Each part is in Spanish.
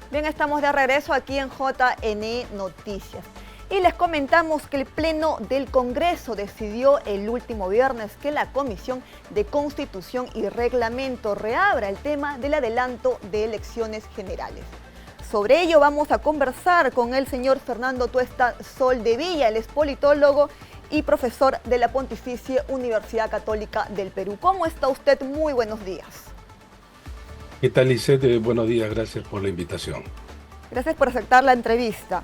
Bien, estamos de regreso aquí en JNE Noticias. Y les comentamos que el Pleno del Congreso decidió el último viernes que la Comisión de Constitución y Reglamento reabra el tema del adelanto de elecciones generales. Sobre ello vamos a conversar con el señor Fernando Tuesta Soldevilla, él es politólogo y profesor de la Pontificia Universidad Católica del Perú. ¿Cómo está usted? Muy buenos días. ¿Qué tal, Lisette? Buenos días, gracias por la invitación. Gracias por aceptar la entrevista.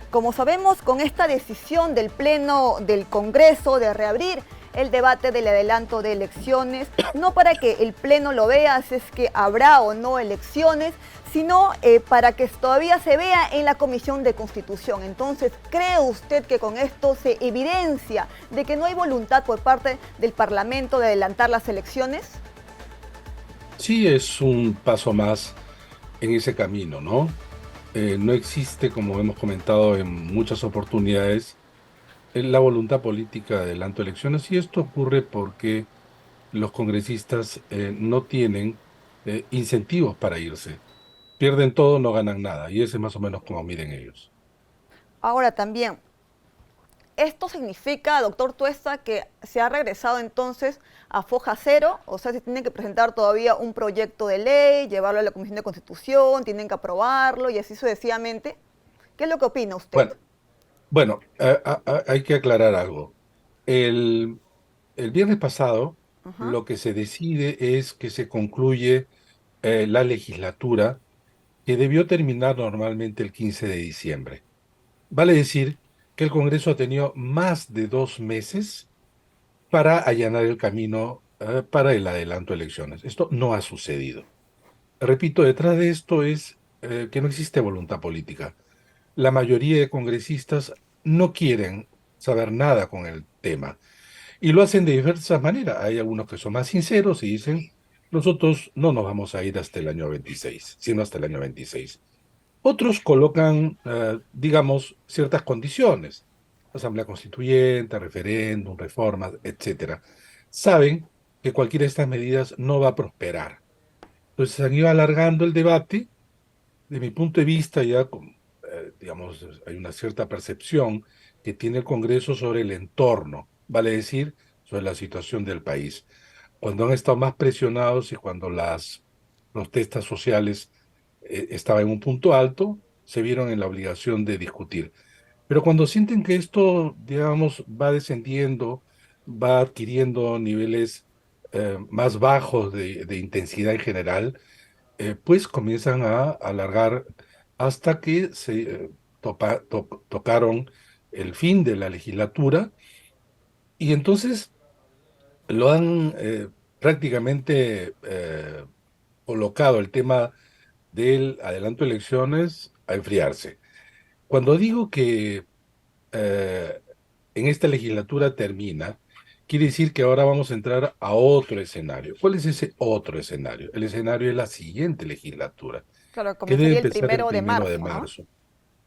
Como sabemos, con esta decisión del Pleno del Congreso de reabrir el debate del adelanto de elecciones, no para que el Pleno lo vea si es que habrá o no elecciones, sino para que todavía se vea en la Comisión de Constitución. Entonces, ¿cree usted que con esto se evidencia de que no hay voluntad por parte del Parlamento de adelantar las elecciones? Sí, es un paso más en ese camino, ¿no? No existe, como hemos comentado en muchas oportunidades, la voluntad política de adelanto de elecciones, y esto ocurre porque los congresistas no tienen incentivos para irse. Pierden todo, no ganan nada, y ese es más o menos como miden ellos. Ahora también, esto significa, doctor Tuesta, que se ha regresado entonces a foja cero, o sea, se tiene que presentar todavía un proyecto de ley, llevarlo a la Comisión de Constitución, tienen que aprobarlo y así sucesivamente. ¿Qué es lo que opina usted? Bueno, hay que aclarar algo. El, el viernes pasado, Ajá. lo que se decide es que se concluye la legislatura que debió terminar normalmente el 15 de diciembre. Vale decir que el Congreso ha tenido más de 2 meses para allanar el camino para el adelanto de elecciones. Esto no ha sucedido. Repito, detrás de esto es que no existe voluntad política. La mayoría de congresistas no quieren saber nada con el tema y lo hacen de diversas maneras. Hay algunos que son más sinceros y dicen, nosotros no nos vamos a ir hasta el año 26, sino hasta el año 26. Otros colocan, digamos, ciertas condiciones, asamblea constituyente, referéndum, reformas, etcétera. Saben que cualquiera de estas medidas no va a prosperar. Entonces han ido alargando el debate. De mi punto de vista, ya, digamos, hay una cierta percepción que tiene el Congreso sobre el entorno, vale decir, sobre la situación del país. Cuando han estado más presionados y cuando las protestas sociales estaban en un punto alto, se vieron en la obligación de discutir. Pero cuando sienten que esto, digamos, va descendiendo, va adquiriendo niveles más bajos de intensidad en general, pues comienzan a alargar hasta que se tocaron el fin de la legislatura y entonces lo han prácticamente colocado el tema del adelanto de elecciones a enfriarse. Cuando digo que eh, en esta legislatura termina, quiere decir que ahora vamos a entrar a otro escenario. ¿Cuál es ese otro escenario? El escenario es la siguiente legislatura, Claro, que debe comenzaría el empezar el primero de 1 de marzo, ¿no? marzo.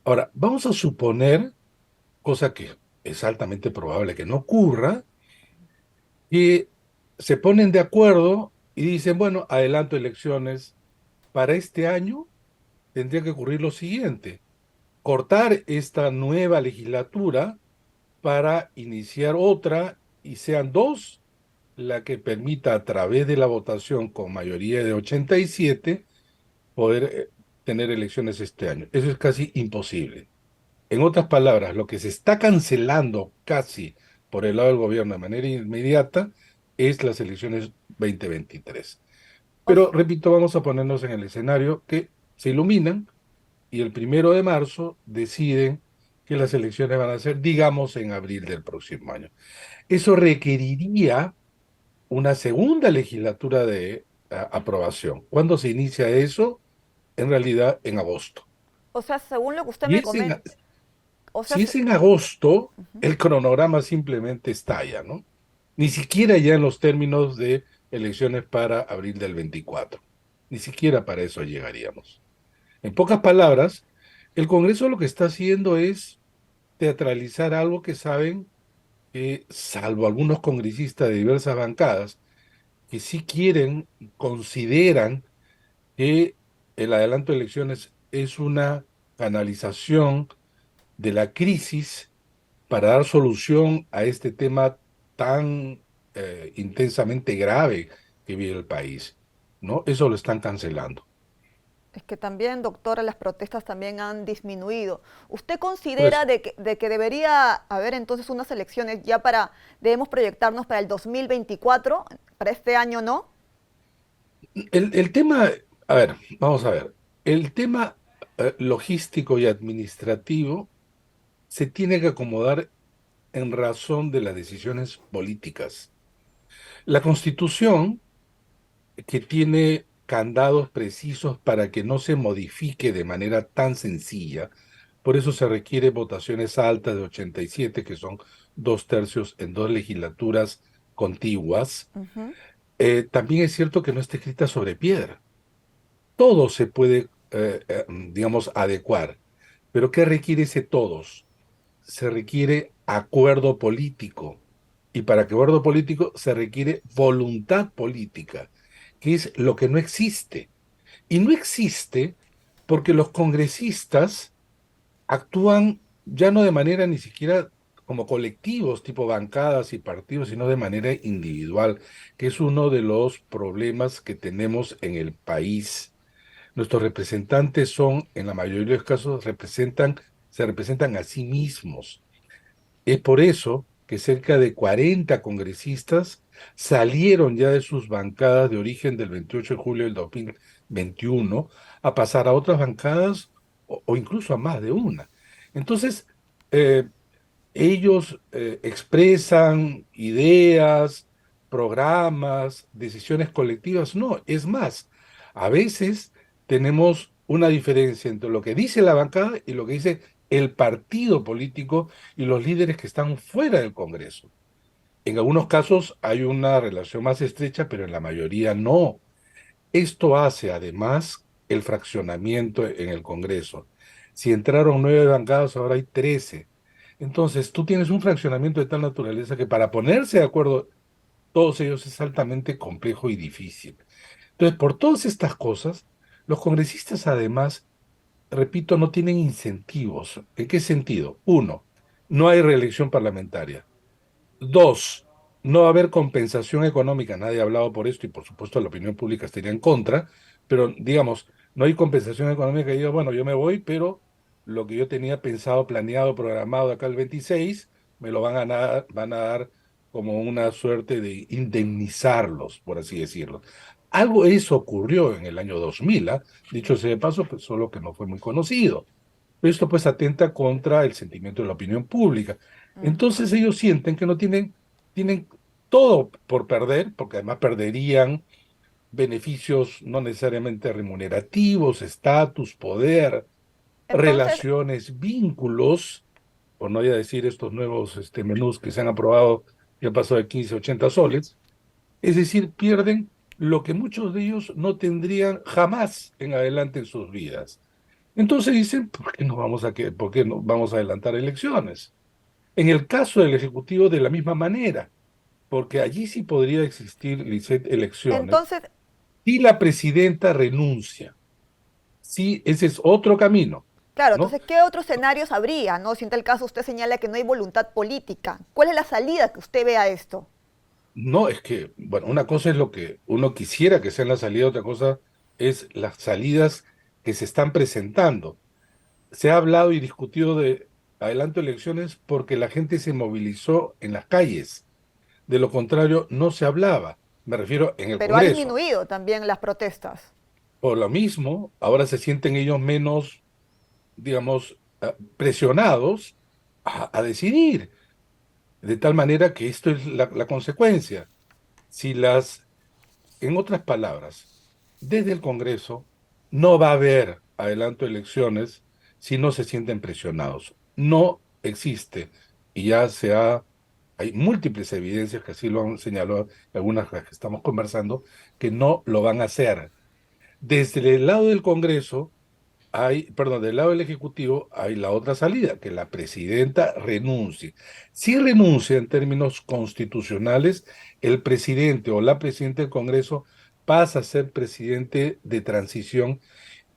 Ahora, vamos a suponer, cosa que es altamente probable que no ocurra, que se ponen de acuerdo y dicen, bueno, adelanto elecciones para este año, tendría que ocurrir lo siguiente: cortar esta nueva legislatura para iniciar otra y sean dos, la que permita a través de la votación con mayoría de 87 poder tener elecciones este año. Eso es casi imposible. En otras palabras, lo que se está cancelando casi por el lado del gobierno de manera inmediata es las elecciones 2023. O Pero, repito, vamos a ponernos en el escenario que se iluminan y el 1 de marzo deciden que las elecciones van a ser, digamos, en abril del próximo año. Eso requeriría una segunda legislatura de aprobación. ¿Cuándo se inicia eso? En realidad, en agosto. o sea, según lo que usted Y me es en, comenta, o sea, Si es en agosto, el cronograma simplemente estalla, ¿no? Ni siquiera ya en los términos de elecciones para abril del 24. Ni siquiera para eso llegaríamos. En pocas palabras, el Congreso lo que está haciendo es teatralizar algo que saben que, salvo algunos congresistas de diversas bancadas, que sí quieren y consideran que el adelanto de elecciones es una canalización de la crisis para dar solución a este tema tan intensamente grave que vive el país, ¿no? Eso lo están cancelando. Es que también, doctora, las protestas también han disminuido. ¿Usted considera Pues de que debería haber entonces unas elecciones ya debemos proyectarnos para el 2024, para este año no? el tema, a ver, vamos a ver, el tema logístico y administrativo se tiene que acomodar en razón de las decisiones políticas. La Constitución, que tiene candados precisos para que no se modifique de manera tan sencilla, por eso se requiere votaciones altas de 87, que son 2/3 en dos legislaturas contiguas. Ujú. También es cierto que no está escrita sobre piedra. Todo se puede, digamos, adecuar. Pero ¿qué requiere ese todos? Se requiere acuerdo político. Y para acuerdo político se requiere voluntad política, que es lo que no existe. Y no existe porque los congresistas actúan ya no de manera ni siquiera como colectivos, tipo bancadas y partidos, sino de manera individual, que es uno de los problemas que tenemos en el país. Nuestros representantes son, en la mayoría de los casos, se representan a sí mismos. Es por eso que cerca de 40 congresistas salieron ya de sus bancadas de origen del 28 de julio del 2021 a pasar a otras bancadas o incluso a más de una. Entonces, eh, ellos expresan ideas, programas, decisiones colectivas. No, es más, a veces tenemos una diferencia entre lo que dice la bancada y lo que dice el partido político y los líderes que están fuera del Congreso. En algunos casos hay una relación más estrecha, pero en la mayoría no. Esto hace además el fraccionamiento en el Congreso. Si entraron 9 bancadas, ahora hay 13. Entonces, tú tienes un fraccionamiento de tal naturaleza que para ponerse de acuerdo todos ellos es altamente complejo y difícil. Entonces, por todas estas cosas, los congresistas además, repito, no tienen incentivos. ¿En qué sentido? Uno, no hay reelección parlamentaria. Dos, no va a haber compensación económica. Nadie ha hablado por esto y por supuesto la opinión pública estaría en contra, pero digamos, no hay compensación económica. Y digo, bueno, yo me voy, pero lo que yo tenía pensado, planeado, programado de acá al 26, me lo van a dar como una suerte de indemnizarlos, por así decirlo. Algo de eso ocurrió en el año 2000, ¿ah? Dicho sea de paso, pues solo que no fue muy conocido. Esto pues atenta contra el sentimiento de la opinión pública. Ujú. Entonces ellos sienten que no tienen todo por perder, porque además perderían beneficios no necesariamente remunerativos, estatus, poder, Entonces, relaciones, vínculos, por no ya decir estos nuevos menús que se han aprobado, que han pasado de 15 a 80 soles, es decir, pierden lo que muchos de ellos no tendrían jamás en adelante en sus vidas. Entonces dicen, ¿por qué no vamos a adelantar elecciones? En el caso del Ejecutivo, de la misma manera, porque allí sí podría existir, Lisset, elecciones, entonces, si la presidenta renuncia. Sí, ese es otro camino, claro, ¿no? entonces, ¿qué otros escenarios habría, no? Si en tal caso usted señala que no hay voluntad política, ¿cuál es la salida que usted ve a esto? No, es que, bueno, una cosa es lo que uno quisiera que sea la salida, otra cosa es las salidas que se están presentando. Se ha hablado y discutido de adelanto elecciones porque la gente se movilizó en las calles. De lo contrario, no se hablaba. Me refiero en el Pero ha Congreso. disminuido también las protestas. Por lo mismo, ahora se sienten ellos menos, digamos, presionados a decidir, de tal manera que esto es la consecuencia. Si las, en otras palabras, desde el Congreso no va a haber adelanto de elecciones si no se sienten presionados. No existe. Y ya hay múltiples evidencias que así lo han señalado algunas de las que estamos conversando, que no lo van a hacer. Desde el lado del Congreso perdón, del lado del Ejecutivo hay la otra salida, que la presidenta renuncie. Si renuncia en términos constitucionales, el presidente o la presidenta del Congreso pasa a ser presidente de transición,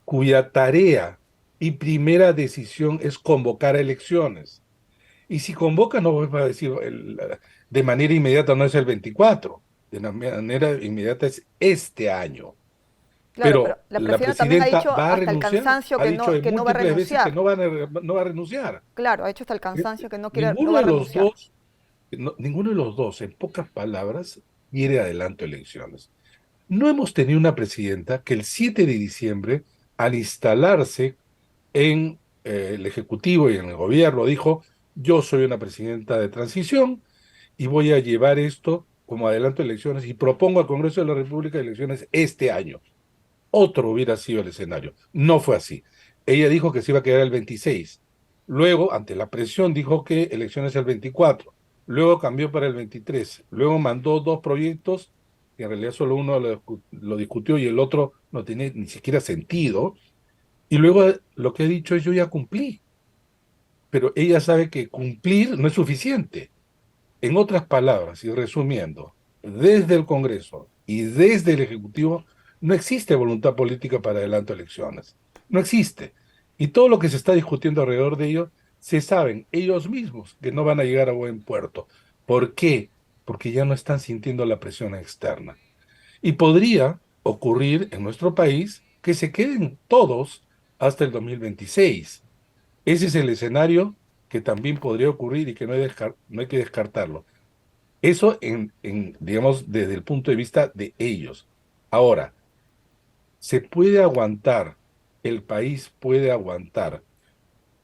cuya tarea y primera decisión es convocar a elecciones. Y si convoca, no va a decir de manera inmediata, no es el 24, de manera inmediata es este año. Claro, pero Pero la la presidenta también ha presidenta dicho va a hasta el renunciar, cansancio ha dicho en que no va a múltiples veces que renunciar. no va a renunciar. Claro, ha dicho hasta el Eh, cansancio que no quiere, no Ninguno va a de los renunciar. dos, ninguno de los dos, en pocas palabras, quiere adelanto elecciones. No hemos tenido una presidenta que el 7 de diciembre, al instalarse en el Ejecutivo y en el gobierno, dijo, yo soy una presidenta de transición y voy a llevar esto como adelanto de elecciones y propongo al Congreso de la República elecciones este año. Otro hubiera sido el escenario. No fue así. Ella dijo que se iba a quedar el 26. Luego, ante la presión, dijo que elecciones el 24. Luego cambió para el 23. Luego mandó dos proyectos, que en realidad solo uno lo discutió y el otro no tenía ni siquiera sentido. Y luego lo que ha dicho es yo ya cumplí. Pero ella sabe que cumplir no es suficiente. En otras palabras, y resumiendo, desde el Congreso y desde el Ejecutivo no existe voluntad política para adelanto de elecciones. No existe. Y todo lo que se está discutiendo alrededor de ello, se saben ellos mismos que no van a llegar a buen puerto. ¿Por qué? Porque ya no están sintiendo la presión externa. Y podría ocurrir en nuestro país que se queden todos hasta el 2026. Ese es el escenario que también podría ocurrir y que no hay que descartarlo. Eso digamos, desde el punto de vista de ellos. Ahora, ¿se puede aguantar, el país puede aguantar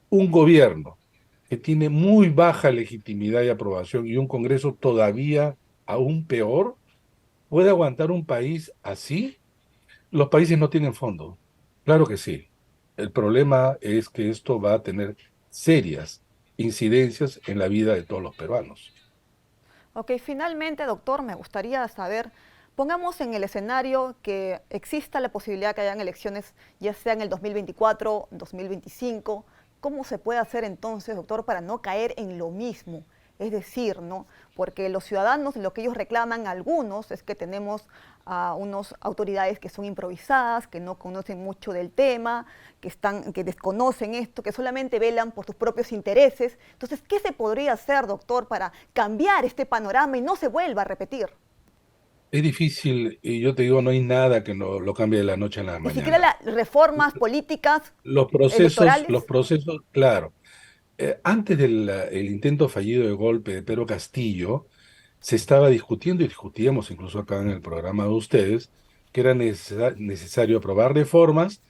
un gobierno que tiene muy baja legitimidad y aprobación y un Congreso todavía aún peor? ¿Puede aguantar un país así? Los países no tienen fondo. Claro que sí. El problema es que esto va a tener serias incidencias en la vida de todos los peruanos. Ok, finalmente, doctor, me gustaría saber, pongamos en el escenario que exista la posibilidad que hayan elecciones, ya sea en el 2024, 2025, ¿cómo se puede hacer entonces, doctor, para no caer en lo mismo? Es decir, ¿no? Porque los ciudadanos lo que ellos reclaman, algunos, es que tenemos a unas autoridades que son improvisadas, que no conocen mucho del tema, que desconocen esto, que solamente velan por sus propios intereses. Entonces, ¿qué se podría hacer, doctor, para cambiar este panorama y no se vuelva a repetir? Es difícil, y yo te digo, no hay nada que no lo cambie de la noche a la Ni siquiera mañana. las reformas políticas Los electorales. procesos, claro. Antes del el intento fallido de golpe de Pedro Castillo, se estaba discutiendo y discutíamos incluso acá en el programa de ustedes que era necesario aprobar reformas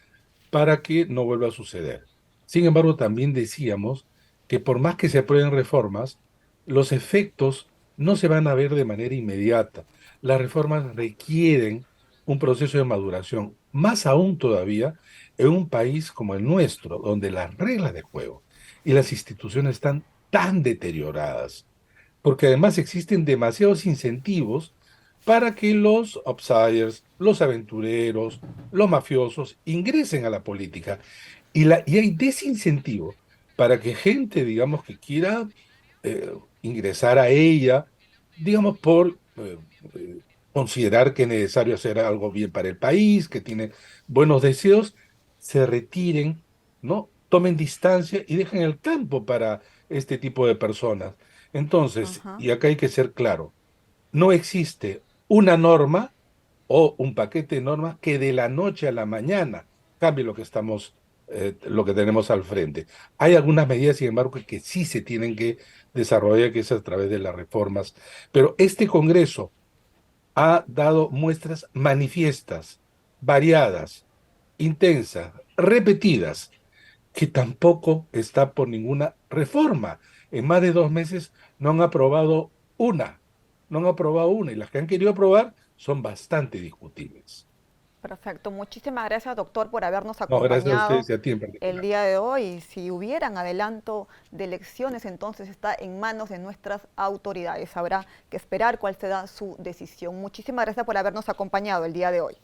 para que no vuelva a suceder. Sin embargo, también decíamos que por más que se aprueben reformas, los efectos no se van a ver de manera inmediata. Las reformas requieren un proceso de maduración, más aún todavía en un país como el nuestro, donde las reglas de juego y las instituciones están tan deterioradas, porque además existen demasiados incentivos para que los outsiders, los aventureros, los mafiosos ingresen a la política. Y hay desincentivo para que gente, digamos, que quiera ingresar a ella, digamos, por considerar que es necesario hacer algo bien para el país, que tiene buenos deseos, se retiren, ¿no? Tomen distancia y dejen el campo para este tipo de personas. Entonces, Ajá. y acá hay que ser claro, no existe una norma o un paquete de normas que de la noche a la mañana cambie lo que tenemos al frente. Hay algunas medidas, sin embargo, que sí se tienen que desarrollar, que es a través de las reformas. Pero este Congreso ha dado muestras manifiestas, variadas, intensas, repetidas, que tampoco está por ninguna reforma. En más de 2 meses no han aprobado una, no han aprobado una, y las que han querido aprobar son bastante discutibles. Perfecto. Muchísimas gracias, doctor, por habernos No, gracias a acompañado ustedes y a ti en el particular. día de hoy. Y si hubieran adelanto de elecciones, entonces está en manos de nuestras autoridades. Habrá que esperar cuál será su decisión. Muchísimas gracias por habernos acompañado el día de hoy.